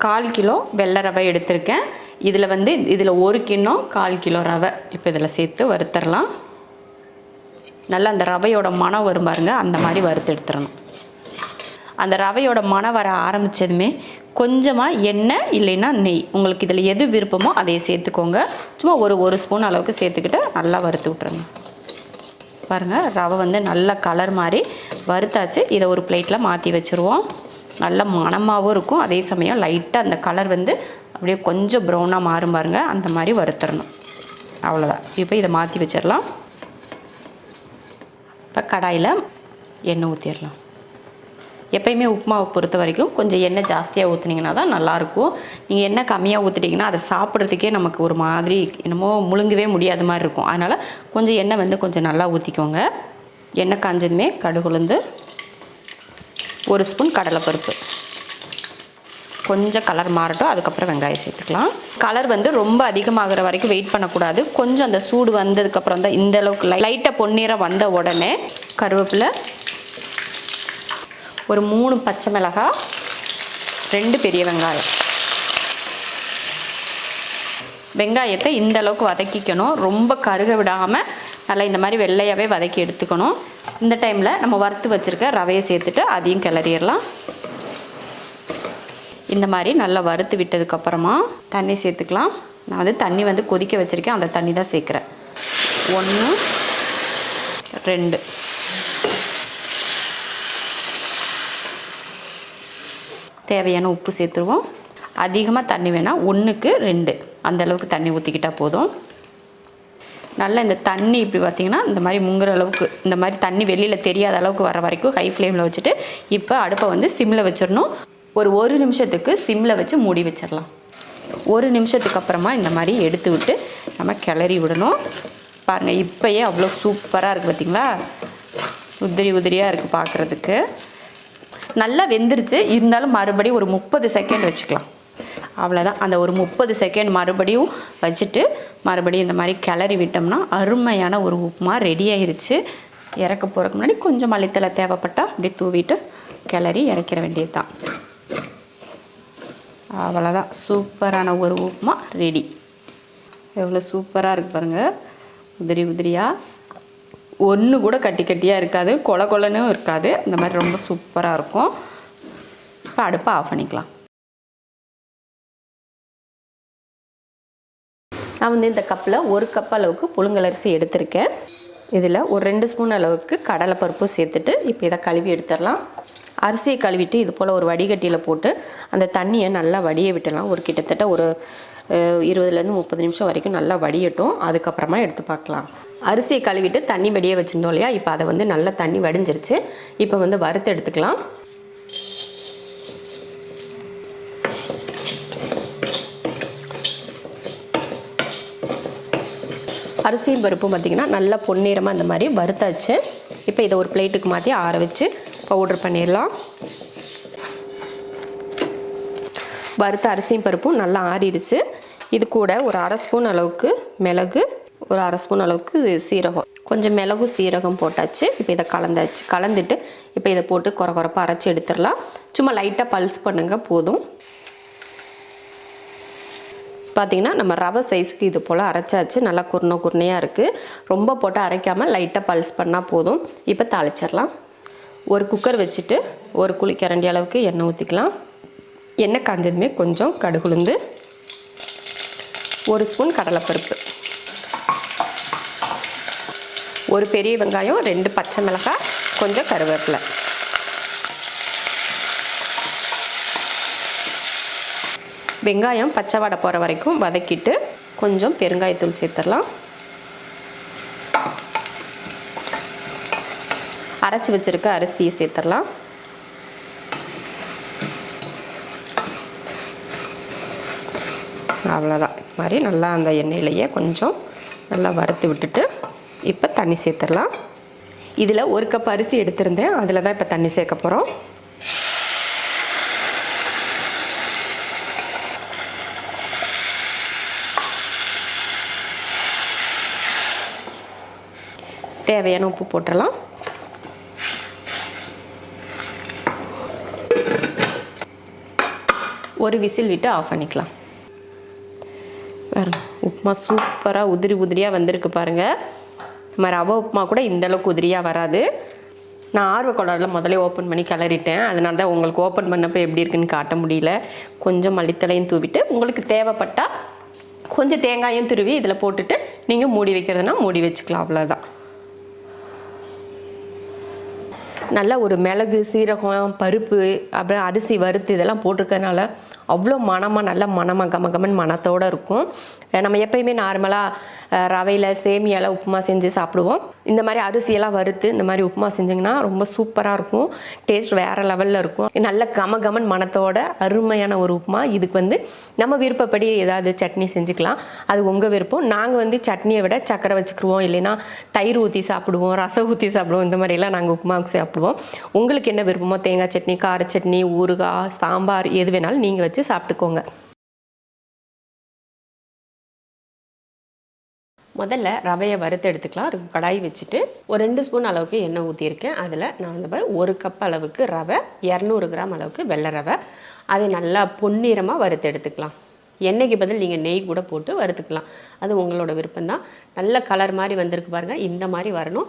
1/4 kilo வெள்ளை ரவை எடுத்திருக்கேன். இதில் 1 கிண்ணம் 1/4 கிலோ ரவை இப்போ இதில் சேர்த்து வறுத்தரலாம். நல்லா அந்த ரவையோட மணம் வரும் பாருங்க, அந்த மாதிரி வறுத்து எடுத்துடணும். அந்த ரவையோட மணம் வர ஆரம்பித்ததுமே கொஞ்சமாக எண்ணெய் இல்லைன்னா நெய், உங்களுக்கு இதில் எது விருப்பமோ அதை சேர்த்துக்கோங்க. சும்மா ஒரு ஸ்பூன் அளவுக்கு சேர்த்துக்கிட்டு நல்லா வறுத்து விட்ருங்க. பாருங்கள், ரவை நல்ல கலர் மாதிரி வறுத்தாச்சு. இதை ஒரு பிளேட்டில் மாற்றி வச்சுருவோம். நல்ல மணமாகவும் இருக்கும், அதே சமயம் லைட்டாக அந்த கலர் அப்படியே கொஞ்சம் ப்ரௌனாக மாறும் பாருங்கள், அந்த மாதிரி வறுத்துடணும். அவ்வளோதான். இப்போ இதை மாற்றி வச்சிடலாம். இப்போ கடாயில் எண்ணெய் ஊற்றிடலாம். எப்பயுமே உப்புமாவை பொறுத்த வரைக்கும் கொஞ்சம் எண்ணெய் ஜாஸ்தியாக ஊற்றுனீங்கன்னா தான் நல்லாயிருக்கும். நீங்கள் எண்ணெய் கம்மியாக ஊற்றிட்டிங்கன்னா அதை சாப்பிட்றதுக்கே நமக்கு ஒரு மாதிரி என்னமோ முழுங்கவே முடியாத மாதிரி இருக்கும். அதனால் கொஞ்சம் எண்ணெய் கொஞ்சம் நல்லா ஊற்றிக்கோங்க. எண்ணெய் காஞ்சதுமே கடுகு உளுந்து, 1 ஸ்பூன் கடலைப்பருப்பு, கொஞ்சம் கலர் மாறட்டும், அதுக்கப்புறம் வெங்காயம் சேர்த்துக்கலாம். கலர் ரொம்ப அதிகமாகிற வரைக்கும் வெயிட் பண்ணக்கூடாது. கொஞ்சம் அந்த சூடு வந்ததுக்கப்புறம் தான் இந்த அளவுக்கு லைட்டாக பொன்னிறம் வந்த உடனே கருவேப்பிலை, ஒரு 3 பச்சை மிளகாய், 2 பெரிய வெங்காயம். வெங்காயத்தை இந்த அளவுக்கு வதக்கிக்கணும், ரொம்ப கருக விடாமல் நல்லா இந்த மாதிரி வெள்ளையாகவே வதக்கி எடுத்துக்கணும். இந்த டைமில் நம்ம வறுத்து வச்சுருக்க ரவையை சேர்த்துட்டு அதையும் கிளறிடலாம். இந்த மாதிரி நல்லா வறுத்து விட்டதுக்கப்புறமா தண்ணி சேர்த்துக்கலாம். நான் தண்ணி கொதிக்க வச்சுருக்கேன், அந்த தண்ணி தான் சேர்க்குறேன். 1 2 தேவையான உப்பு சேர்த்துருவோம். அதிகமாக தண்ணி வேணால் 1க்கு 2 அந்தளவுக்கு தண்ணி ஊற்றிக்கிட்டால் போதும். நல்லா இந்த தண்ணி இப்படி பார்த்திங்கன்னா இந்த மாதிரி முங்குற அளவுக்கு, இந்த மாதிரி தண்ணி வெளியில் தெரியாத அளவுக்கு வர வரைக்கும் ஹை ஃப்ளேமில் வச்சுட்டு இப்போ அடுப்பை சிம்மில் வச்சிடணும். ஒரு நிமிஷத்துக்கு சிம்மில் வச்சு மூடி வச்சிடலாம். 1 நிமிஷத்துக்கு அப்புறமா இந்த மாதிரி எடுத்து விட்டு நம்ம கிளறி விடணும். பாருங்கள், இப்போயே அவ்வளோ சூப்பராக இருக்குது பார்த்திங்களா, உதிரியாக இருக்குது பார்க்குறதுக்கு. நல்லா வெந்துருச்சு, இருந்தாலும் மறுபடியும் ஒரு 30 செகண்ட் வச்சுக்கலாம். அவ்வளோதான். அந்த ஒரு 30 செகண்ட் மறுபடியும் வச்சுட்டு மறுபடியும் இந்த மாதிரி கிளறி விட்டோம்னா அருமையான ஒரு உப்புமா ரெடி ஆகிருச்சு. இறக்க போகிறதுக்கு முன்னாடி கொஞ்சம் மல்லித்தலை தேவைப்பட்டால் அப்படியே தூவிட்டு கிளறி இறக்கிற வேண்டியது தான். அவ்வளோதான், சூப்பரான ஒரு உப்புமா ரெடி. எவ்வளோ சூப்பராக இருக்குது பாருங்கள், உதிரியாக, ஒன்று கூட கட்டியாக இருக்காது, கொலன்னு இருக்காது. இந்த மாதிரி ரொம்ப சூப்பராக இருக்கும். இப்போ அடுப்பை ஆஃப் பண்ணிக்கலாம். நான் இந்த கப்பில் 1 கப் அளவுக்கு புழுங்கலரிசி எடுத்திருக்கேன். இதில் ஒரு 2 ஸ்பூன் அளவுக்கு கடலைப்பருப்பு சேர்த்துட்டு இப்போ இதை கழுவி எடுத்துடலாம். அரிசியை கழுவிட்டு இது போல் ஒரு வடிகட்டியில் போட்டு அந்த தண்ணியை நல்லா வடிய விட்டலாம். கிட்டத்தட்ட ஒரு 20லேருந்து 30 நிமிஷம் வரைக்கும் நல்லா வடியட்டும், அதுக்கப்புறமா எடுத்து பார்க்கலாம். அரிசியை கழுவிட்டு தண்ணி வடிய வச்சுருந்தோம் இல்லையா, இப்போ அதை நல்லா தண்ணி வடிஞ்சிருச்சு. இப்போ வறுத்து எடுத்துக்கலாம். அரிசியும் பருப்பும் பார்த்திங்கன்னா நல்லா பொன்னிறமாக இந்த மாதிரி வறுத்தாச்சு. இப்போ இதை ஒரு பிளேட்டுக்கு மாற்றி ஆற வச்சு பவுடர் பண்ணிடலாம். வறுத்த அரிசியும் பருப்பும் நல்லா ஆறிடுச்சு. இது கூட ஒரு 1/2 ஸ்பூன் அளவுக்கு மிளகு, ஒரு 1/2 ஸ்பூன் அளவுக்கு சீரகம், கொஞ்சம் மிளகு சீரகம் போட்டாச்சு. இப்போ இதை கலந்துட்டு இப்போ இதை போட்டு கொரப்பாக அரைச்சி எடுத்துடலாம். சும்மா லைட்டாக பல்ஸ் பண்ணுங்கள் போதும். பார்த்திங்கன்னா நம்ம ரவை சைஸ்க்கு இது போல் அரைச்சாச்சு. நல்லா குருணையாக இருக்குது. ரொம்ப போட்டு அரைக்காமல் லைட்டாக பல்ஸ் பண்ணால் போதும். இப்போ தாளிச்சிடலாம். ஒரு குக்கர் வச்சுட்டு ஒரு குழிக்கரண்டி அளவுக்கு எண்ணெய் ஊற்றிக்கலாம். எண்ணெய் காஞ்சதுமே கொஞ்சம் கடுகு உளுந்து, 1 ஸ்பூன் கடலைப்பருப்பு, 1 பெரிய வெங்காயம், 2 பச்சை மிளகாய், கொஞ்சம் கருவேப்பிலை. வெங்காயம் பச்சை வாடை போகிற வரைக்கும் வதக்கிட்டு கொஞ்சம் பெருங்காயத்தூள் சேர்த்துடலாம். அரைச்சி வச்சுருக்க அரிசியை சேர்த்துடலாம். அவ்வளோதான். இது மாதிரி நல்லா அந்த எண்ணெயிலேயே கொஞ்சம் நல்லா வறுத்து விட்டுட்டு இப்போ தண்ணி சேர்த்துடலாம். இதில் 1 கப் அரிசி எடுத்திருந்தேன், அதில் தான் இப்போ தண்ணி சேர்க்க போகிறோம். தேவையான உப்பு போட்டுடலாம். ஒரு விசில் விட்டு ஆஃப் பண்ணிக்கலாம். பாருங்க உப்புமா சூப்பராக உதிரி உதிரியாக வந்திருக்கு பாருங்கள். நம்ம ரவை உப்புமா கூட இந்தளவுக்கு உதிரியாக வராது. நான் ஆர்வக்கோளாறில் முதலே ஓப்பன் பண்ணி கிளறிட்டேன். அதனால தான் உங்களுக்கு ஓப்பன் பண்ணப்போ எப்படி இருக்குன்னு காட்ட முடியல. கொஞ்சம் மல்லித்தலையும் தூவிட்டு உங்களுக்கு தேவைப்பட்டால் கொஞ்சம் தேங்காயும் துருவி இதில் போட்டுட்டு நீங்கள் மூடி வைக்கிறதுனா மூடி வச்சுக்கலாம். அவ்வளோதான். நல்லா ஒரு மிளகு, சீரகம், பருப்பு, அப்புறம் அரிசி வறுத்து இதெல்லாம் போட்டிருக்கறனால அவ்வளோ மணமாக நல்ல மணமாக கமகமன் மணத்தோடு இருக்கும். நம்ம எப்பயுமே நார்மலாக ரவையில் சேமியாவில் உப்புமா செஞ்சு சாப்பிடுவோம். இந்த மாதிரி அரிசியெல்லாம் வறுத்து இந்த மாதிரி உப்புமா செஞ்சிங்கன்னா ரொம்ப சூப்பராக இருக்கும். டேஸ்ட் வேறு லெவலில் இருக்கும். நல்ல கமகமன் மணத்தோட அருமையான ஒரு உப்புமா. இதுக்கு நம்ம விருப்பப்படி ஏதாவது சட்னி செஞ்சுக்கலாம். அது உங்கள் விருப்பம். நாங்கள் சட்னியை விட சக்கரை வச்சுக்கிடுவோம், இல்லைன்னா தயிர் ஊற்றி சாப்பிடுவோம், ரசம் ஊற்றி சாப்பிடுவோம். இந்த மாதிரிலாம் நாங்கள் உப்புமாவுக்கு சாப்பிடுவோம். உங்களுக்கு என்ன விருப்பமோ தேங்காய் சட்னி, கார சட்னி, ஊறுகாய், சாம்பார் எது வேணாலும் நீங்கள் வச்சு சாப்பிட்டுக்கோங்க. முதல்ல ரவையை வறுத்து எடுத்துக்கலாம். அதுக்கு கடாய் வச்சுட்டு ஒரு 2 ஸ்பூன் அளவுக்கு எண்ணெய் ஊற்றியிருக்கேன். அதில் நான் 1 கப் அளவுக்கு ரவை, 200 கிராம் அளவுக்கு வெள்ளை ரவை, அதை நல்லா பொன்னிறமாக வறுத்து எடுத்துக்கலாம். எண்ணெய்க்கு பதில் நீங்கள் நெய் கூட போட்டு வறுத்துக்கலாம். அது உங்களோட விருப்பம்தான். நல்ல கலர் மாதிரி வந்திருக்கு பாருங்கள். இந்த மாதிரி வரணும்.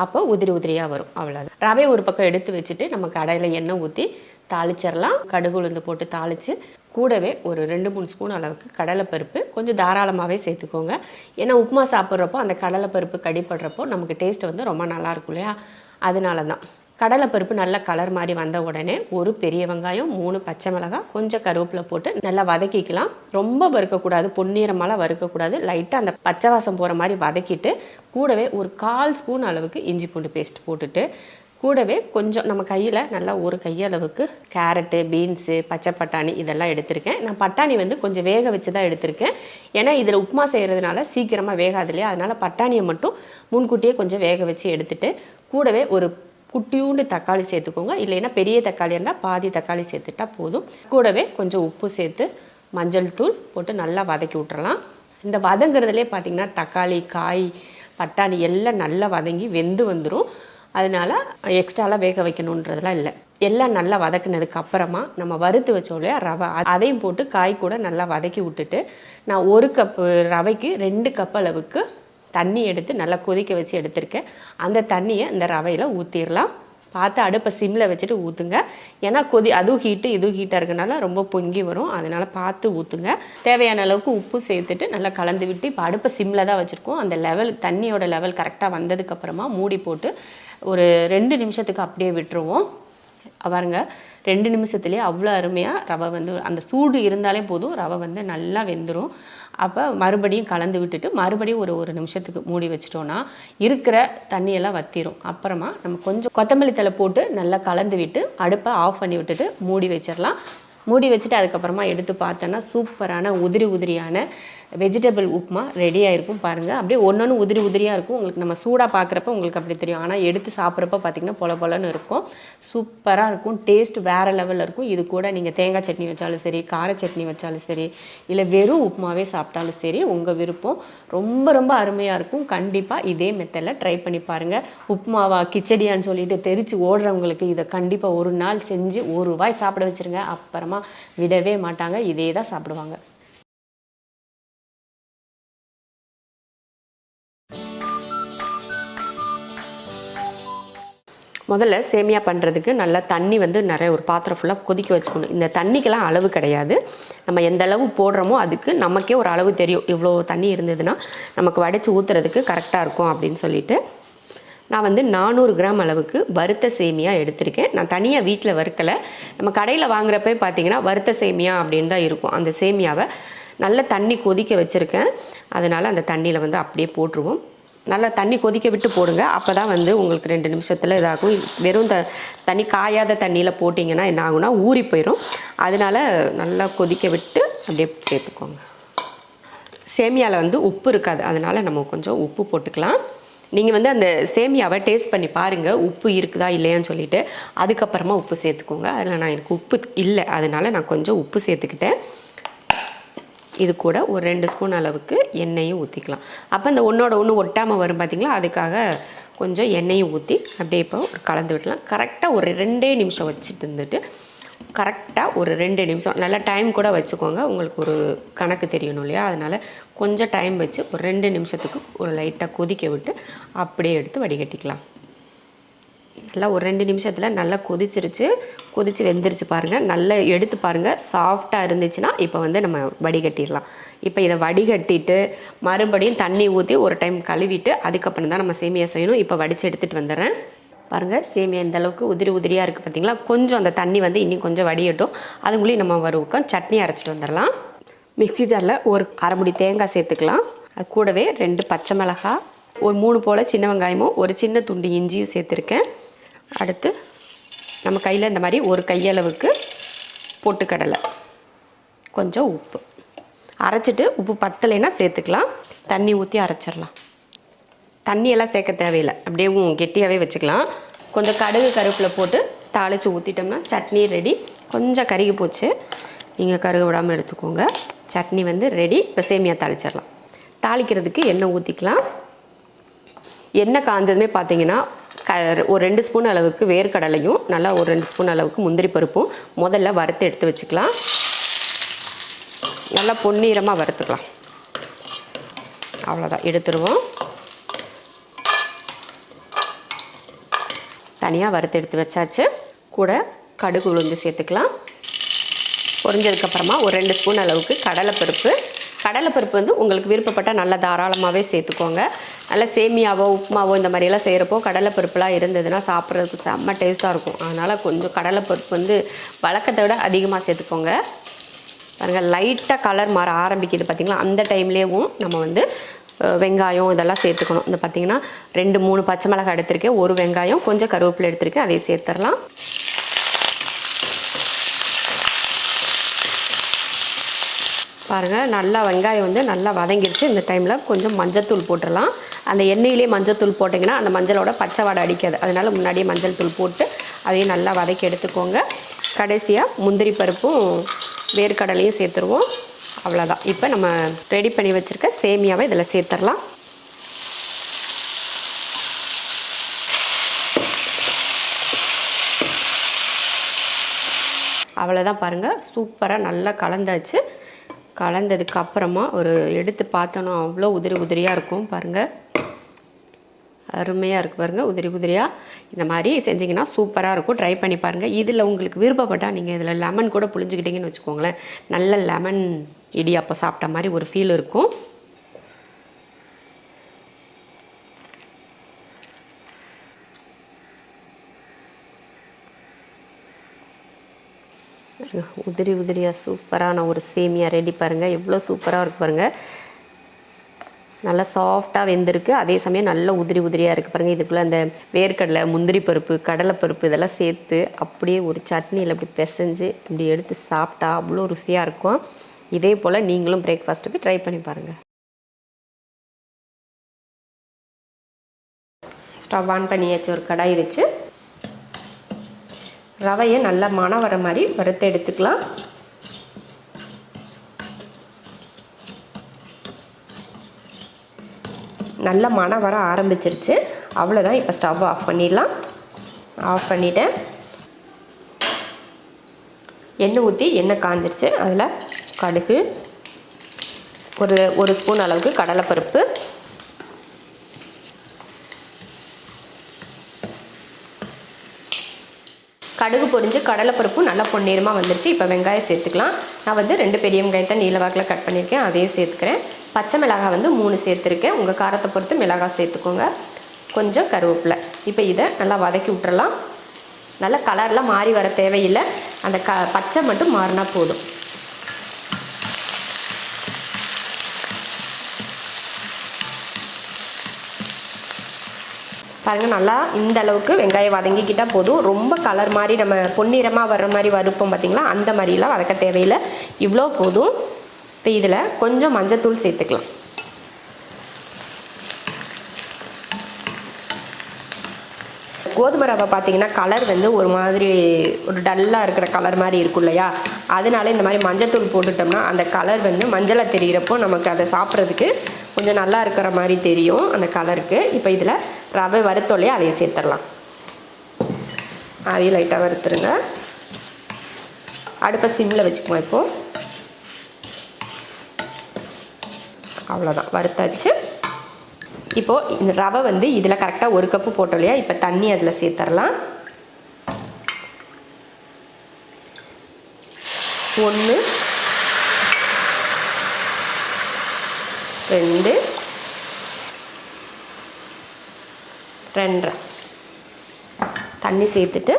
அப்போ உதிரி உதிரியாக வரும். அவ்வளோதான். ரவை ஒரு பக்கம் எடுத்து வச்சுட்டு நம்ம கடாயில் எண்ணெய் ஊற்றி தாளிச்சிடலாம். கடுகு உளுந்து போட்டு தாளித்து கூடவே ஒரு 2-3 ஸ்பூன் அளவுக்கு கடலைப்பருப்பு கொஞ்சம் தாராளமாகவே சேர்த்துக்கோங்க. ஏன்னா உப்புமா சாப்பிட்றப்போ அந்த கடலைப்பருப்பு கடிப்படுறப்போ நமக்கு டேஸ்ட் ரொம்ப நல்லாயிருக்கும் இல்லையா? அதனால தான். கடலைப்பருப்பு நல்ல கலர் மாதிரி வந்த உடனே ஒரு பெரிய வெங்காயம், 3 பச்சை மிளகாய், கொஞ்சம் கருவேப்பிலை போட்டு நல்லா வதக்கிக்கலாம். ரொம்ப வறுக்கக்கூடாது, பொன்னிறமாலாம் வறுக்கக்கூடாது. லைட்டாக அந்த பச்சை வாசம் போகிற மாதிரி வதக்கிட்டு கூடவே ஒரு 1/4 ஸ்பூன் அளவுக்கு இஞ்சி பூண்டு பேஸ்ட் போட்டுட்டு கூடவே கொஞ்சம் நம்ம கையில் நல்லா ஒரு கையளவுக்கு கேரட்டு, பீன்ஸு, பச்சை பட்டாணி இதெல்லாம் எடுத்திருக்கேன். நான் பட்டாணி கொஞ்சம் வேக வச்சு தான் எடுத்திருக்கேன். ஏன்னா இதில் உப்புமா செய்கிறதுனால சீக்கிரமாக வேகாது இல்லையா? அதனால் பட்டாணியை மட்டும் முன்கூட்டியே கொஞ்சம் வேக வச்சு எடுத்துட்டு கூடவே ஒரு குட்டியூண்டு தக்காளி சேர்த்துக்கோங்க. இல்லைன்னா பெரிய தக்காளி இருந்தால் பாதி தக்காளி சேர்த்துட்டா போதும். கூடவே கொஞ்சம் உப்பு சேர்த்து மஞ்சள் தூள் போட்டு நல்லா வதக்கி விட்டுறலாம். இந்த வதங்கிறதுலே பார்த்திங்கன்னா தக்காளி, காய், பட்டாணி எல்லாம் நல்லா வதங்கி வெந்து வந்துடும். அதனால் எக்ஸ்ட்ராலாம் வேக வைக்கணுன்றதுலாம் இல்லை. எல்லாம் நல்லா வதக்குனதுக்கு அப்புறமா நம்ம வறுத்து வச்சோம் இல்லையா ரவை, அதையும் போட்டு காய் கூட நல்லா வதக்கி விட்டுட்டு நான் 1 கப்பு ரவைக்கு 2 கப் அளவுக்கு தண்ணி எடுத்து நல்லா கொதிக்க வச்சு எடுத்திருக்கேன். அந்த தண்ணியை இந்த ரவையில் ஊற்றிடலாம். பார்த்து அடுப்பை சிம்மில் வச்சுட்டு ஊற்றுங்க. ஏன்னா அதுவும் ஹீட்டு இதுவும் ஹீட்டாக இருக்கனால ரொம்ப பொங்கி வரும். அதனால் பார்த்து ஊற்றுங்க. தேவையான அளவுக்கு உப்பு சேர்த்துட்டு நல்லா கலந்து விட்டு இப்போ அடுப்பை சிம்மில் தான் வச்சுருக்கோம். அந்த லெவல் தண்ணியோட லெவல் கரெக்டாக வந்ததுக்கப்புறமா மூடி போட்டு ஒரு 2 நிமிஷத்துக்கு அப்படியே விட்டுருவோம். பாருங்க 2 நிமிஷத்துலேயே அவ்வளோ அருமையாக ரவை அந்த சூடு இருந்தாலே போதும், ரவை நல்லா வெந்துடும். அப்போ மறுபடியும் கலந்து விட்டுட்டு மறுபடியும் ஒரு நிமிஷத்துக்கு மூடி வச்சிட்டோன்னா இருக்கிற தண்ணியெல்லாம் வற்றிடும். அப்புறமா நம்ம கொஞ்சம் கொத்தமல்லி தழை போட்டு நல்லா கலந்து விட்டு அடுப்பை ஆஃப் பண்ணி விட்டுட்டு மூடி வச்சிடலாம். மூடி வச்சுட்டு அதுக்கப்புறமா எடுத்து பார்த்தோன்னா சூப்பரான உதிரி உதிரியான வெஜிடபிள் உப்புமா ரெடி ஆகிருக்கும். பாருங்கள் அப்படியே ஒன்று உதிரி உதிரியாக இருக்கும். உங்களுக்கு நம்ம சூடாக பார்க்குறப்ப உங்களுக்கு அப்படி தெரியும். ஆனால் எடுத்து சாப்பிட்றப்ப பார்த்திங்கன்னா பொல பொலன்னு இருக்கும். சூப்பராக இருக்கும். டேஸ்ட் வேறு லெவலில் இருக்கும். இது கூட நீங்கள் தேங்காய் சட்னி வச்சாலும் சரி, கார சட்னி வச்சாலும் சரி, இல்லை வெறும் உப்புமாவே சாப்பிட்டாலும் சரி, உங்கள் விருப்பம். ரொம்ப ரொம்ப அருமையாக இருக்கும். கண்டிப்பாக இதே மெத்தடில் ட்ரை பண்ணி பாருங்கள். உப்புமாவா கிச்சடியான்னு சொல்லிட்டு தெரித்து ஓடுறவங்களுக்கு இதை கண்டிப்பாக ஒரு நாள் செஞ்சு ஒரு வாய் சாப்பிட வச்சுருங்க. அப்புறமா விடவே மாட்டாங்க, இதே தான் சாப்பிடுவாங்க. முதல்ல சேமியா பண்ணுறதுக்கு நல்லா தண்ணி நிறைய ஒரு பாத்திரம் ஃபுல்லாக கொதிக்க வச்சுக்கணும். இந்த தண்ணிக்கெல்லாம் அளவு கிடையாது. நம்ம எந்த அளவு போடுறோமோ அதுக்கு நமக்கே ஒரு அளவு தெரியும். இவ்வளோ தண்ணி இருந்ததுன்னா நமக்கு வடித்து ஊற்றுறதுக்கு கரெக்டாக இருக்கும் அப்படின்னு சொல்லிட்டு நான் 400 கிராம் அளவுக்கு வறுத்த சேமியா எடுத்திருக்கேன். நான் தனியாக வீட்டில் வறுக்கலை. நம்ம கடையில் வாங்குறப்ப பார்த்திங்கன்னா வறுத்த சேமியா அப்படின்னு தான் இருக்கும். அந்த சேமியாவை நல்லா தண்ணி கொதிக்க வச்சுருக்கேன். அதனால் அந்த தண்ணியில் அப்படியே போட்டுருவோம். நல்லா தண்ணி கொதிக்க விட்டு போடுங்க. அப்போ தான் உங்களுக்கு 2 நிமிஷத்தில் இதாகும். வெறும் தண்ணி காயாத தண்ணியில் போட்டிங்கன்னா என்ன ஆகும்னா ஊறி போயிடும். அதனால் நல்லா கொதிக்க விட்டு அப்படியே சேர்த்துக்கோங்க. சேமியாவில் உப்பு இருக்காது, அதனால் நம்ம கொஞ்சம் உப்பு போட்டுக்கலாம். நீங்கள் அந்த சேமியாவை டேஸ்ட் பண்ணி பாருங்கள், உப்பு இருக்குதா இல்லையான்னு சொல்லிவிட்டு அதுக்கப்புறமா உப்பு சேர்த்துக்கோங்க. அதில் எனக்கு உப்பு இல்லை, அதனால் நான் கொஞ்சம் உப்பு சேர்த்துக்கிட்டேன். இது கூட ஒரு 2 ஸ்பூன் அளவுக்கு எண்ணெயும் ஊற்றிக்கலாம். அப்போ இந்த ஒன்றோட ஒன்று ஒட்டாமல் வரும் பார்த்திங்களா, அதுக்காக கொஞ்சம் எண்ணெயும் ஊற்றி அப்படியே இப்போ கலந்து விடலாம். கரெக்டாக ஒரு 2 நிமிஷம் வச்சுட்டு இருந்துட்டு கரெக்டாக ஒரு 2 நிமிஷம் நல்லா டைம் கூட வச்சுக்கோங்க, உங்களுக்கு ஒரு கணக்கு தெரியணும் இல்லையா, அதனால் கொஞ்சம் டைம் வச்சு ஒரு 2 நிமிஷத்துக்கு ஒரு லைட்டாக கொதிக்க விட்டு அப்படியே எடுத்து வடிகட்டிக்கலாம். நல்லா ஒரு 2 நிமிஷத்தில் நல்லா கொதிச்சு வெந்துருச்சு பாருங்கள். நல்லா எடுத்து பாருங்கள், சாஃப்டாக இருந்துச்சுன்னா இப்போ வந்து நம்ம வடிகட்டிடலாம். இப்போ இதை வடிகட்டிட்டு மறுபடியும் தண்ணி ஊற்றி ஒரு டைம் கழுவிட்டு அதுக்கப்புறம் தான் நம்ம சேமியா செய்யணும். இப்போ வடித்து எடுத்துகிட்டு வந்துடுறேன். பாருங்கள், சேமியா இந்த அளவுக்கு உதிரியாக இருக்குது பார்த்தீங்களா. கொஞ்சம் அந்த தண்ணி வந்து இன்னும் கொஞ்சம் வடியட்டும், அதுக்குள்ளேயும் நம்ம வறுவுக்கம் சட்னி அரைச்சிட்டு வந்துடலாம். மிக்ஸி ஜாரில் ஒரு அரை முடி தேங்காய் சேர்த்துக்கலாம். அது கூடவே 2 பச்சை மிளகாய், ஒரு 3 போல் சின்ன வெங்காயமும் ஒரு சின்ன துண்டு இஞ்சியும் சேர்த்துருக்கேன். அடுத்து நம்ம கையில் இந்த மாதிரி ஒரு கையளவுக்கு பொட்டுக்கடலை, கொஞ்சம் உப்பு அரைச்சிட்டு, உப்பு பத்தலைன்னா சேர்த்துக்கலாம். தண்ணி ஊற்றி அரைச்சிடலாம். தண்ணியெல்லாம் சேர்க்க தேவையில்லை, அப்படியே கெட்டியாகவே வச்சுக்கலாம். கொஞ்சம் கடுகு கருவேப்பிலை போட்டு தாளித்து ஊற்றிட்டோம்னா சட்னி ரெடி. கொஞ்சம் கருகி போச்சு, நீங்கள் கருக விடாமல் எடுத்துக்கோங்க. சட்னி வந்து ரெடி. இப்போ சேமியா தாளிச்சிடலாம். தாளிக்கிறதுக்கு எண்ணெய் ஊற்றிக்கலாம். எண்ணெய் காஞ்சதுமே பார்த்தீங்கன்னா ஒரு 2 ஸ்பூன் அளவுக்கு வேர்க்கடலையும் நல்லா ஒரு 2 ஸ்பூன் அளவுக்கு முந்திரி பருப்பும் முதல்ல வறுத்து எடுத்து வச்சுக்கலாம். நல்லா பொன்னிறமாக வறுத்துக்கலாம். அவ்வளோதான், எடுத்துருவோம். தனியாக வறுத்து எடுத்து வச்சாச்சு. கூட கடுகு உளுந்து சேர்த்துக்கலாம். பொரிஞ்சதுக்கப்புறமா ஒரு 2 ஸ்பூன் அளவுக்கு கடலைப்பருப்பு வந்து உங்களுக்கு விருப்பப்பட்டால் நல்லா தாராளமாகவே சேர்த்துக்கோங்க. நல்லா சேமியாவோ உப்புமாவோ இந்த மாதிரியெல்லாம் செய்கிறப்போ கடலைப்பருப்புலாம் இருந்ததுன்னா சாப்பிட்றதுக்கு செம்ம டேஸ்ட்டாக இருக்கும். அதனால் கொஞ்சம் கடலைப்பருப்பு வந்து வழக்கத்தை விட அதிகமாக சேர்த்துக்கோங்க. பாருங்கள், லைட்டாக கலர் மாற ஆரம்பிக்குது பார்த்திங்களா. அந்த டைம்லேயும் நம்ம வந்து வெங்காயம் இதெல்லாம் சேர்த்துக்கணும். இந்த பார்த்திங்கன்னா 2-3 பச்சை மிளகாய் எடுத்திருக்கேன், ஒரு வெங்காயம், கொஞ்சம் கருவேப்பிலை எடுத்திருக்கேன், அதையும் சேர்த்துடலாம். பாருங்கள், நல்லா வெங்காயம் வந்து நல்லா வதங்கிடுச்சு. இந்த டைமில் கொஞ்சம் மஞ்சத்தூள் போட்டுடலாம். அந்த எண்ணெயிலே மஞ்சத்தூள் போட்டிங்கன்னா அந்த மஞ்சளோட பச்சை வாடை அடிக்காது. அதனால் முன்னாடியே மஞ்சள் தூள் போட்டு அதையும் நல்லா வதக்கி எடுத்துக்கோங்க. கடைசியாக முந்திரி பருப்பும் வேர்க்கடலையும் சேர்த்துருவோம். அவ்வளோதான். இப்போ நம்ம ரெடி பண்ணி வச்சுருக்க சேமியாவை இதில் சேர்த்துடலாம். அவ்வளோதான். பாருங்கள், சூப்பராக நல்லா கலந்தாச்சு. கலந்ததுக்கப்புறமா ஒரு எடுத்து பார்த்தோன்னா அவ்வளோ உதிரியாக இருக்கும். பாருங்கள், அருமையாக இருக்குது. பாருங்கள், உதிரியாக இந்த மாதிரி செஞ்சிங்கன்னா சூப்பராக இருக்கும். ட்ரை பண்ணி பாருங்கள். இதில் உங்களுக்கு விருப்பப்பட்டால் நீங்கள் இதில் லெமன் கூட புழிஞ்சிக்கிட்டிங்கன்னு வச்சுக்கோங்களேன், நல்ல லெமன் இடியாப்பம் சாப்பிட்ட மாதிரி ஒரு ஃபீல் இருக்கும். உதிரியாக சூப்பரான ஒரு சேமியா ரெடி. பாருங்கள், எவ்வளோ சூப்பராக இருக்குது. பாருங்கள், நல்லா சாஃப்டாக வெந்திருக்கு, அதே சமயம் நல்ல உதிரியாக இருக்குது. பாருங்கள், இதுக்குள்ளே அந்த வேர்க்கடலை, முந்திரி பருப்பு, கடலைப்பருப்பு இதெல்லாம் சேர்த்து அப்படியே ஒரு சட்னியில் இப்படி பிசைஞ்சு இப்படி எடுத்து சாப்பிட்டா அவ்வளோ ருசியாக இருக்கும். இதே போல் நீங்களும் பிரேக்ஃபாஸ்ட்டுக்கு ட்ரை பண்ணி பாருங்கள். ஸ்டவ் ஆன் பண்ணியாச்சு. ஒரு கடாய் வச்சு ரவையை நல்லா மணம் வர மாதிரி வறுத்து எடுத்துக்கலாம். நல்ல மணம் வர ஆரம்பிச்சிருச்சு. அவ்வளோதான். இப்போ ஸ்டவ் ஆஃப் பண்ணிடலாம். ஆஃப் பண்ணிவிட்டேன். எண்ணெய் ஊற்றி எண்ணெய் காஞ்சிருச்சு. அதில் கடுகு, ஒரு ஸ்பூன் அளவுக்கு கடலைப்பருப்பு, கடுகு பொரிஞ்சு கடலைப்பருப்பும் நல்லா பொன்னிறமாக வந்துருச்சு. இப்போ வெங்காயம் சேர்த்துக்கலாம். நான் வந்து 2 பெரிய வெங்காயத்தை நீல வாக்கில் கட் பண்ணியிருக்கேன், அதையே சேர்த்துக்கிறேன். பச்சை மிளகாய் வந்து 3 சேர்த்துருக்கேன். உங்கள் காரத்தை பொறுத்து மிளகாய் சேர்த்துக்கோங்க. கொஞ்சம் கருவேப்பிலை. இப்போ இதை நல்லா வதக்கி விட்டுறலாம். நல்லா கலர்லாம் மாறி வர தேவையில்லை, அந்த பச்சை மட்டும் மாறினா போதும். பாருங்கள், நல்லா இந்த அளவுக்கு வெங்காயம் வதங்கிக்கிட்டால் போதும். ரொம்ப கலர் மாதிரி நம்ம பொன்னிறமாக வர்ற மாதிரி வறுப்போம் பார்த்திங்களா, அந்த மாதிரிலாம் வதக்க தேவையில்லை, இவ்வளோ போதும். இப்போ இதில் கொஞ்சம் மஞ்சத்தூள் சேர்த்துக்கலாம். கோதுமை ரவை பார்த்திங்கன்னா கலர் வந்து ஒரு மாதிரி ஒரு டல்லாக இருக்கிற கலர் மாதிரி இருக்கும் இல்லையா, அதனால இந்த மாதிரி மஞ்சத்தூள் போட்டுட்டோம்னா அந்த கலர் வந்து மஞ்சளை தெரிகிறப்போ நமக்கு அதை சாப்பிட்றதுக்கு கொஞ்சம் நல்லா இருக்கிற மாதிரி தெரியும் அந்த கலருக்கு. இப்போ இதில் ரவை வறுத்தோலையே அதையும் சேர்த்துடலாம். அதையும் லைட்டாக வறுத்துருங்க. அடுப்பை சிம்மில் வச்சுக்குவோம். இப்போது அவ்வளோதான், வறுத்தாச்சு. இப்போது இந்த ரவை வந்து இதில் கரெக்டாக 1 கப்பு போட்டோம் இல்லையா, இப்போ தண்ணி அதில் சேர்த்துடலாம். 1 2 2 தண்ணி சேர்த்துட்டு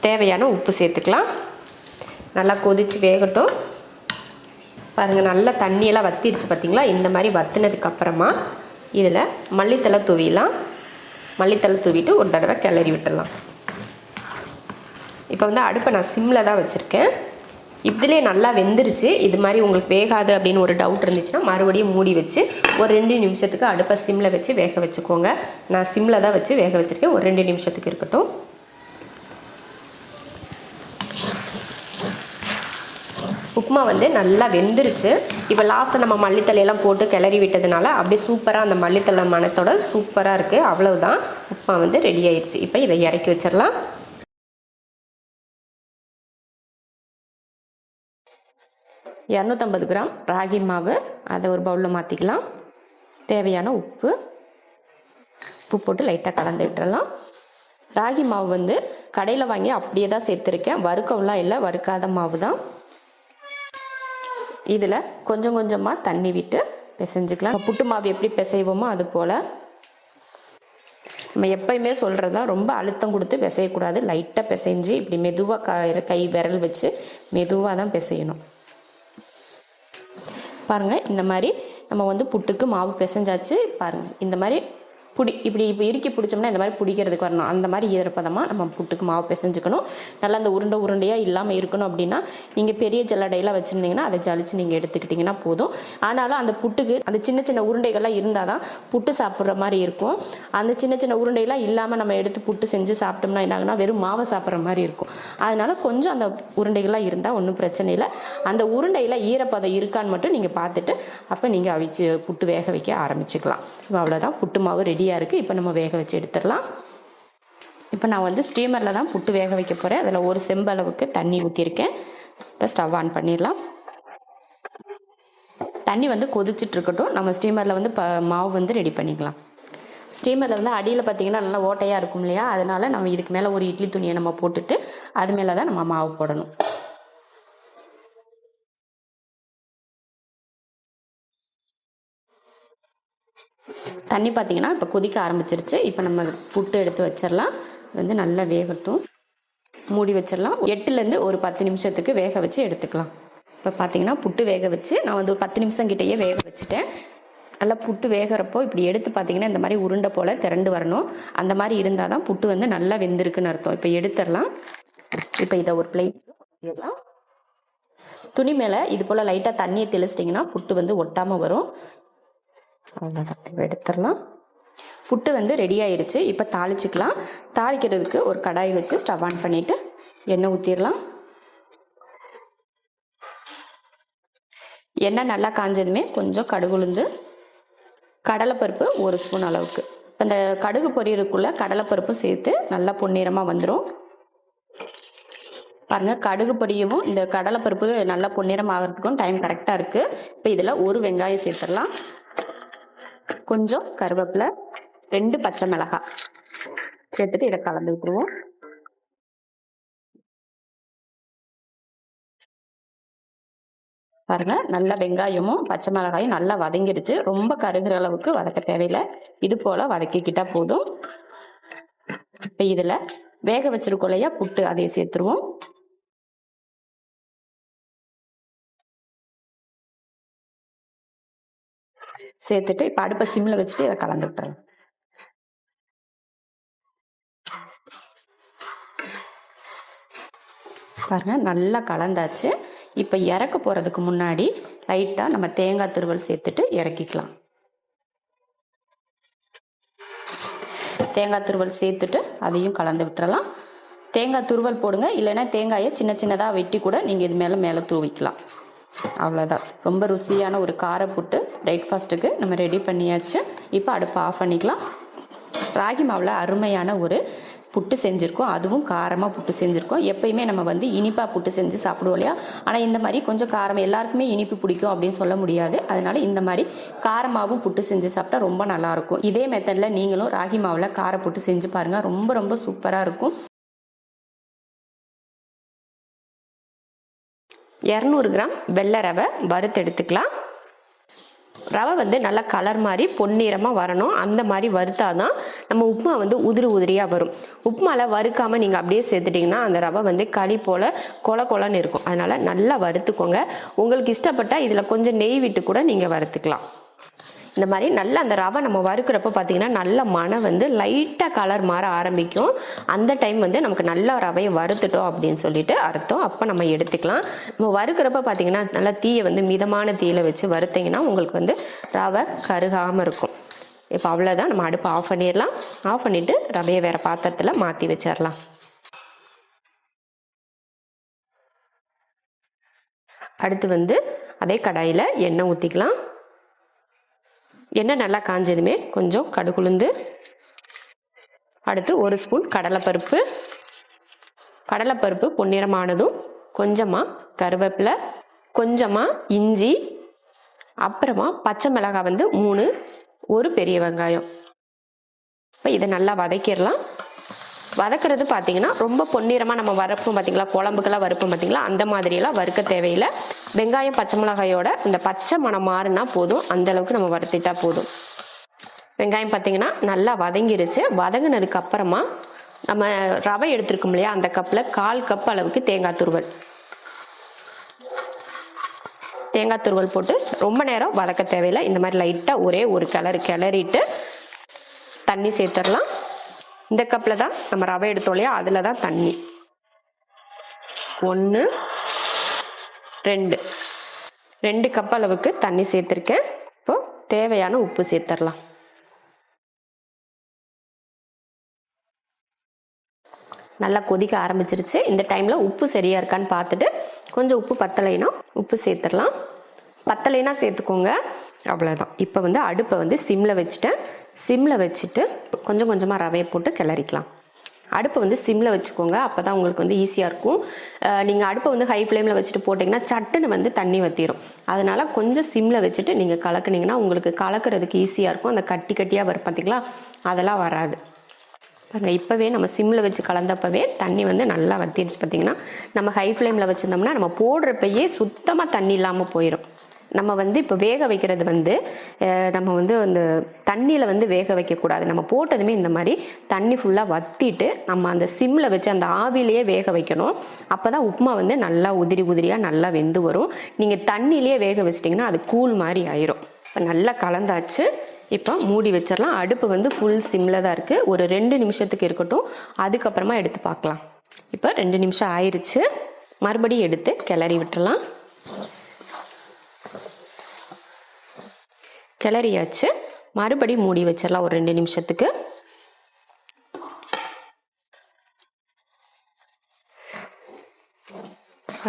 தேவையான உப்பு சேர்த்துக்கலாம். நல்லா கொதித்து வேகட்டும். பாருங்கள், நல்லா தண்ணியெல்லாம் வற்றிடுச்சு பார்த்திங்களா. இந்த மாதிரி வற்றினதுக்கப்புறமா இதில் மல்லித்தலை தூவிடலாம். மல்லித்தலை தூவிட்டு ஒரு தடவை கிளறி விட்டுடலாம். இப்போ வந்து அடுப்பை நான் சிம்மில் தான் வச்சுருக்கேன். இதிலே நல்லா வெந்துருச்சு. இது மாதிரி உங்களுக்கு வேகாது அப்படின்னு ஒரு டவுட் இருந்துச்சுன்னா மறுபடியும் மூடி வச்சு ஒரு 2 நிமிஷத்துக்கு அடுப்பை சிம்மில் வச்சு வேக வச்சுக்கோங்க. நான் சிம்மில் தான் வச்சு வேக வச்சுருக்கேன். ஒரு 2 நிமிஷத்துக்கு இருக்கட்டும். உப்புமா வந்து நல்லா வெந்துருச்சு. இப்போ லாஸ்ட்டில் நம்ம மல்லித்தலையெல்லாம் போட்டு கிளறி விட்டதுனால அப்படியே சூப்பராக அந்த மல்லித்தலை மணத்தோட சூப்பராக இருக்குது. அவ்வளவுதான், உப்புமா வந்து ரெடி ஆயிடுச்சு. இப்போ இதை இறக்கி வச்சிடலாம். 250 கிராம் ராகி மாவு, அதை ஒரு பவுலில் மாற்றிக்கலாம். தேவையான உப்பு போட்டு லைட்டாக கலந்து விட்டுறலாம். ராகி மாவு வந்து கடையில் வாங்கி அப்படியே தான் சேர்த்துருக்கேன், வறுக்கவுலாம் இல்லை, வறுக்காத மாவு தான். இதில் கொஞ்சம் கொஞ்சமாக தண்ணி விட்டு பிசைஞ்சிக்கலாம். புட்டு மாவு எப்படி பிசைவோமோ அது போல். நம்ம எப்பயுமே சொல்கிறது தான், ரொம்ப அழுத்தம் கொடுத்து பிசையக்கூடாது. லைட்டாக பிசைஞ்சு இப்படி மெதுவாக கை விரல் வச்சு மெதுவாக தான் பிசையணும். பாருங்கள், இந்த மாதிரி நம்ம வந்து புட்டுக்கு மாவு பிசைஞ்சாச்சு. பாருங்கள், இந்த மாதிரி இப்படி இறுக்கி பிடிச்சோம்னா இந்த மாதிரி பிடிக்கிறதுக்கு வரணும். அந்த மாதிரி ஈரப்பதமாக நம்ம புட்டுக்கு மாவு பிசைஞ்சுக்கணும். நல்லா அந்த உருண்டையாக இல்லாமல் இருக்கணும். அப்படின்னா நீங்கள் பெரிய ஜல்லடையெல்லாம் வச்சுருந்தீங்கன்னா அதை ஜலிச்சு நீங்கள் எடுத்துக்கிட்டிங்கன்னா போதும். ஆனாலும் அந்த புட்டுக்கு அந்த சின்ன சின்ன உருண்டைகள்லாம் இருந்தால் தான் புட்டு சாப்பிட்ற மாதிரி இருக்கும். அந்த சின்ன சின்ன உருண்டையெல்லாம் இல்லாமல் நம்ம எடுத்து புட்டு செஞ்சு சாப்பிட்டோம்னா என்னாகுன்னா வெறும் மாவை சாப்பிட்ற மாதிரி இருக்கும். அதனால் கொஞ்சம் அந்த உருண்டைகள்லாம் இருந்தால் ஒன்றும் பிரச்சனை இல்லை. அந்த உருண்டையில் ஈரப்பதம் இருக்கான்னு மட்டும் நீங்கள் பார்த்துட்டு அப்போ நீங்கள் அவிச்சு புட்டு வேக வைக்க ஆரம்பிச்சுக்கலாம். அவ்வளோதான், புட்டு மாவு ரெடி இருக்குது. இப்போ நம்ம வேக வச்சு எடுத்துடலாம். இப்போ நான் வந்து ஸ்டீமரில் தான் புட்டு வேக வைக்க போகிறேன். அதில் 1 செம்பளவுக்கு தண்ணி ஊற்றிருக்கேன். இப்போ ஸ்டவ் ஆன் பண்ணிடலாம். தண்ணி வந்து கொதிச்சுட்டு இருக்கட்டும். நம்ம ஸ்டீமரில் வந்து மாவு வந்து ரெடி பண்ணிக்கலாம். ஸ்டீமரில் வந்து அடியில் பார்த்திங்கன்னா நல்லா ஓட்டையாக இருக்கும் இல்லையா, அதனால் நம்ம இதுக்கு மேலே ஒரு இட்லி துணியை நம்ம போட்டுட்டு அது மேலே தான் நம்ம மாவு போடணும். தண்ணி பார்த்திங்கன்னா இப்போ கொதிக்க ஆரம்பிச்சிருச்சு. இப்போ நம்ம புட்டு எடுத்து வச்சிடலாம். வந்து நல்லா வேகட்டும். மூடி வச்சிடலாம். 8லேருந்து ஒரு 10 நிமிஷத்துக்கு வேக வச்சு எடுத்துக்கலாம். இப்போ பார்த்திங்கன்னா புட்டு வேக வச்சு நான் வந்து ஒரு 10 நிமிஷம் கிட்டேயே வேக வச்சுட்டேன். நல்லா புட்டு வேகிறப்போ இப்படி எடுத்து பார்த்திங்கன்னா இந்த மாதிரி உருண்டை போல் திரண்டு வரணும். அந்த மாதிரி இருந்தால் தான் புட்டு வந்து நல்லா வெந்திருக்குன்னு அர்த்தம். இப்போ எடுத்துடலாம். இப்போ இதை ஒரு பிளேட் எடுத்துடலாம். துணி மேலே இது போல் லைட்டாக தண்ணியை தெளிச்சிட்டிங்கன்னா புட்டு வந்து ஒட்டாமல் வரும். அவ்வளோதான், எடுத்துடலாம். புட்டு வந்து ரெடி ஆயிடுச்சு. இப்போ தாளிச்சிக்கலாம். தாளிக்கிறதுக்கு ஒரு கடாய் வச்சு ஸ்டவ் ஆன் பண்ணிவிட்டு எண்ணெய் ஊற்றிடலாம். எண்ணெய் நல்லா காஞ்சதுமே கொஞ்சம் கடுகு உளுந்து, கடலைப்பருப்பு 1 ஸ்பூன் அளவுக்கு. இந்த கடுகு பொரியலுக்குள்ளே கடலைப்பருப்பு சேர்த்து நல்லா பொன்னிறமாக வந்துடும். பாருங்கள், கடுகு பொரியவும் இந்த கடலைப்பருப்பு நல்லா பொன்னிறம் ஆகிறதுக்கும் டைம் கரெக்டாக இருக்குது. இப்போ இதில் 1 வெங்காயம் சேர்த்துடலாம். கொஞ்சம் கருவேப்பிலை, 2 பச்சை மிளகாய் சேர்த்துட்டு இதை கலந்து விட்டுருவோம். பாருங்க, நல்லா வெங்காயமும் பச்சை மிளகாயும் நல்லா வதங்கிடுச்சு. ரொம்ப கருகிற அளவுக்கு வதக்க தேவையில்லை. இது போல வதக்கிக்கிட்டா போதும். இப்போ இதில் வேக வச்சிருக்கோம் இல்லையா புட்டு, அதை சேர்த்துருவோம். சேர்த்துட்டு இப்போ அடுப்பை சிம்மில் வச்சுட்டு இதை கலந்து விட்டுறேன். பாருங்கள், நல்லா கலந்தாச்சு. இப்போ இறக்க போகிறதுக்கு முன்னாடி லைட்டாக நம்ம தேங்காய் துருவல் சேர்த்துட்டு இறக்கிக்கலாம். தேங்காய் துருவல் சேர்த்துட்டு அதையும் கலந்து விட்டுறலாம். தேங்காய் துருவல் போடுங்க, இல்லைன்னா தேங்காயை சின்ன சின்னதாக வெட்டி கூட நீங்கள் இது மேலே தூவிக்கலாம். அவ்வளோதான், ரொம்ப ருசியான ஒரு கார புட்டு பிரேக்ஃபாஸ்ட்டுக்கு நம்ம ரெடி பண்ணியாச்சு. இப்போ அடுப்பை ஆஃப் பண்ணிக்கலாம். ராகி மாவில் அருமையான ஒரு புட்டு செஞ்சுருக்கோம். அதுவும் காரமாக புட்டு செஞ்சுருக்கோம். எப்பயுமே நம்ம வந்து இனிப்பாக புட்டு செஞ்சு சாப்பிடுவோம் இல்லையா, ஆனால் இந்த மாதிரி கொஞ்சம் காரம், எல்லாருக்குமே இனிப்பு பிடிக்கும் அப்படின்னு சொல்ல முடியாது. அதனால இந்த மாதிரி காரமாகவும் புட்டு செஞ்சு சாப்பிட்டா ரொம்ப நல்லாயிருக்கும். இதே மெத்தடில் நீங்களும் ராகி மாவில் கார புட்டு செஞ்சு பாருங்கள், ரொம்ப ரொம்ப சூப்பராக இருக்கும். 200 கிராம் வெள்ளை ரவை வறுத்து எடுத்துக்கலாம். ரவை வந்து நல்லா கலர் மாதிரி பொன்னிறமாக வரணும். அந்த மாதிரி வறுத்தாதான் நம்ம உப்புமா வந்து உதிரி உதிரியாக வரும். உப்புமாவில் வறுக்காமல் நீங்கள் அப்படியே சேர்த்துட்டிங்கன்னா அந்த ரவை வந்து களி போல் கொல கொலன்னு இருக்கும். அதனால் நல்லா வறுத்துக்கோங்க. உங்களுக்கு இஷ்டப்பட்டால் இதில் கொஞ்சம் நெய் விட்டு கூட நீங்கள் வறுத்துக்கலாம். இந்த மாதிரி நல்லா அந்த ரவை நம்ம வறுக்கிறப்ப பார்த்தீங்கன்னா நல்ல மனம் வந்து லைட்டாக கலர் மாற ஆரம்பிக்கும். அந்த டைம் வந்து நமக்கு நல்லா ரவையை வறுத்துட்டோம் அப்படின்னு சொல்லிட்டு அர்த்தம். அப்போ நம்ம எடுத்துக்கலாம். நம்ம வறுக்கிறப்ப பார்த்தீங்கன்னா நல்லா தீயை வந்து மிதமான தீயில் வச்சு வறுத்தீங்கன்னா உங்களுக்கு வந்து ரவை கருகாமல் இருக்கும். இப்போ அவ்வளோதான், நம்ம அடுப்பை ஆஃப் பண்ணிடலாம். ஆஃப் பண்ணிவிட்டு ரவையை வேறு பாத்திரத்தில் மாற்றி வச்சிடலாம். அடுத்து வந்து அதே கடாயில் எண்ணெய் ஊற்றிக்கலாம். எண்ணெய் நல்லா காஞ்சதுமே கொஞ்சம் கடுகுளுந்து, அடுத்து 1 ஸ்பூன் கடலைப்பருப்பு பொன்னிறமானதும் கொஞ்சமாக கருவேப்பிலை, கொஞ்சமாக இஞ்சி, அப்புறமா பச்சை மிளகாய் வந்து 3, 1 பெரிய வெங்காயம். இப்போ இதை நல்லா வதக்கிடலாம். வதக்கிறது பார்த்தீங்கன்னா ரொம்ப பொன்னிறமாக நம்ம வறுப்போம் பார்த்தீங்களா, குழம்புக்கெல்லாம் வறுப்போம் பார்த்தீங்களா, அந்த மாதிரியெல்லாம் வறுக்க தேவையில்லை. வெங்காயம் பச்சை மிளகாயோட இந்த பச்சை மணம் மாறினா போதும், அந்தளவுக்கு நம்ம வறுத்துட்டா போதும். வெங்காயம் பார்த்தீங்கன்னா நல்லா வதங்கிடுச்சு. வதங்கினதுக்கு அப்புறமா நம்ம ரவை எடுத்துருக்கோம் இல்லையா, அந்த கப்பில் 1/4 கப் அளவுக்கு தேங்காய் துருவல் போட்டு ரொம்ப நேரம் வதக்க தேவையில்லை. இந்த மாதிரி லைட்டாக ஒரே ஒரு கிளறிட்டு தண்ணி சேர்த்துடலாம். இந்த கப்பில் தான் நம்ம ரவை எடுத்தோம் இல்லையா, அதில் தான் தண்ணி 1, 2 கப் அளவுக்கு தண்ணி சேர்த்துருக்கேன். இப்போ தேவையான உப்பு சேர்த்துடலாம். நல்லா கொதிக்க ஆரம்பிச்சிருச்சு. இந்த டைமில் உப்பு சரியாக இருக்கான்னு பார்த்துட்டு கொஞ்சம் உப்பு பத்தலைன்னா உப்பு சேர்த்துடலாம். பத்தலைன்னா சேர்த்துக்கோங்க, அவ்வளோதான். இப்போ வந்து அடுப்பை வந்து சிம்மில் வச்சுட்டு கொஞ்சம் கொஞ்சமாக ரவையை போட்டு கிளறிக்கலாம். அடுப்பை வந்து சிம்மில் வச்சுக்கோங்க, அப்போ தான் உங்களுக்கு வந்து ஈஸியாக இருக்கும். நீங்கள் அடுப்பை வந்து ஹை ஃப்ளேமில் வச்சுட்டு போட்டிங்கன்னா சட்டுன்னு வந்து தண்ணி வற்றிடும். அதனால் கொஞ்சம் சிம்மில் வச்சுட்டு நீங்கள் கலக்குனிங்கன்னா உங்களுக்கு கலக்கிறதுக்கு ஈஸியாக இருக்கும். அந்த கட்டியாக வரும் பார்த்தீங்களா, அதெல்லாம் வராது. பாருங்கள், இப்போவே நம்ம சிம்மில் வச்சு கலந்தப்பவே தண்ணி வந்து நல்லா வற்றிடுச்சு. பார்த்திங்கன்னா நம்ம ஹை ஃப்ளேமில் வச்சுருந்தோம்னா நம்ம போடுறப்பயே சுத்தமாக தண்ணி இல்லாமல் போயிடும். நம்ம வந்து இப்போ வேக வைக்கிறது வந்து நம்ம வந்து அந்த தண்ணியில் வந்து வேக வைக்கக்கூடாது. நம்ம போட்டதுமே இந்த மாதிரி தண்ணி ஃபுல்லாக வற்றிட்டு நம்ம அந்த சிம்மில் வச்சு அந்த ஆவிலேயே வேக வைக்கணும். அப்போ தான் உப்புமா வந்து நல்லா உதிரியாக நல்லா வெந்து வரும். நீங்கள் தண்ணியிலேயே வேக வச்சிட்டிங்கன்னா அது கூழ் மாதிரி ஆயிரும். இப்போ நல்லா கலந்தாச்சு. இப்போ மூடி வச்சிடலாம். அடுப்பு வந்து ஃபுல் சிம்மில் தான் இருக்குது. ஒரு 2 நிமிஷத்துக்கு இருக்கட்டும், அதுக்கப்புறமா எடுத்து பார்க்கலாம். இப்போ 2 நிமிஷம் ஆயிடுச்சு. மறுபடியும் எடுத்து கிளறி விட்டுறலாம். கிளறியாச்சு. மறுபடியும் மூடி வச்சிடலாம் ஒரு 2 நிமிஷத்துக்கு.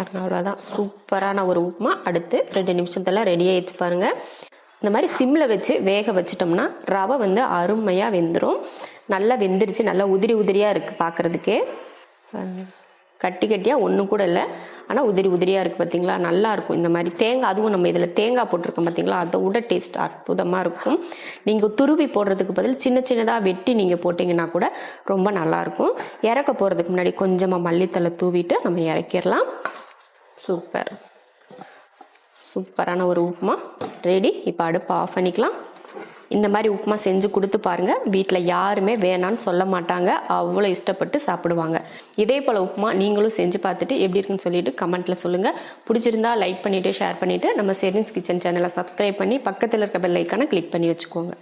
அவ்வளோதான், சூப்பரான ஒரு உப்புமா அடுத்து 2 நிமிஷத்தில் ரெடி ஆகிடுச்சு பாருங்கள். இந்த மாதிரி சிம்மில் வச்சு வேக வச்சிட்டோம்னா ரவை வந்து அருமையாக வெந்துடும். நல்லா வெந்துருச்சு, நல்லா உதிரியாக இருக்குது பார்க்குறதுக்கே. கட்டியாக ஒன்றும் கூட இல்லை, ஆனால் உதிரியாக இருக்குது பார்த்தீங்களா, நல்லாயிருக்கும். இந்த மாதிரி தேங்காய், அதுவும் நம்ம இதில் தேங்காய் போட்டிருக்கோம் பார்த்தீங்களா, அதை விட டேஸ்ட் அற்புதமாக இருக்கும். நீங்கள் துருவி போடுறதுக்கு பதில் சின்னதாக வெட்டி நீங்கள் போட்டிங்கன்னா கூட ரொம்ப நல்லாயிருக்கும். இறக்க போகிறதுக்கு முன்னாடி கொஞ்சமாக மல்லித்தலை தூவிட்டு நம்ம இறக்கிடலாம். சூப்பரான ஒரு உப்புமா ரெடி. இப்போ அடுப்பை ஆஃப் பண்ணிக்கலாம். இந்த மாதிரி உப்புமா செஞ்சு கொடுத்து பாருங்கள், வீட்டில் யாருமே வேணான்னு சொல்ல மாட்டாங்க, அவ்வளோ இஷ்டப்பட்டு சாப்பிடுவாங்க. இதே போல் உப்புமா நீங்களும் செஞ்சு பார்த்துட்டு எப்படி இருக்குன்னு சொல்லிட்டு கமெண்ட்டில் சொல்லுங்கள். பிடிச்சிருந்தா லைக் பண்ணிவிட்டு ஷேர் பண்ணிவிட்டு நம்ம செரின்ஸ் கிச்சன் சேனலை சப்ஸ்கிரைப் பண்ணி பக்கத்தில் இருக்க பெல் ஐக்கானை கிளிக் பண்ணி வச்சுக்கோங்க.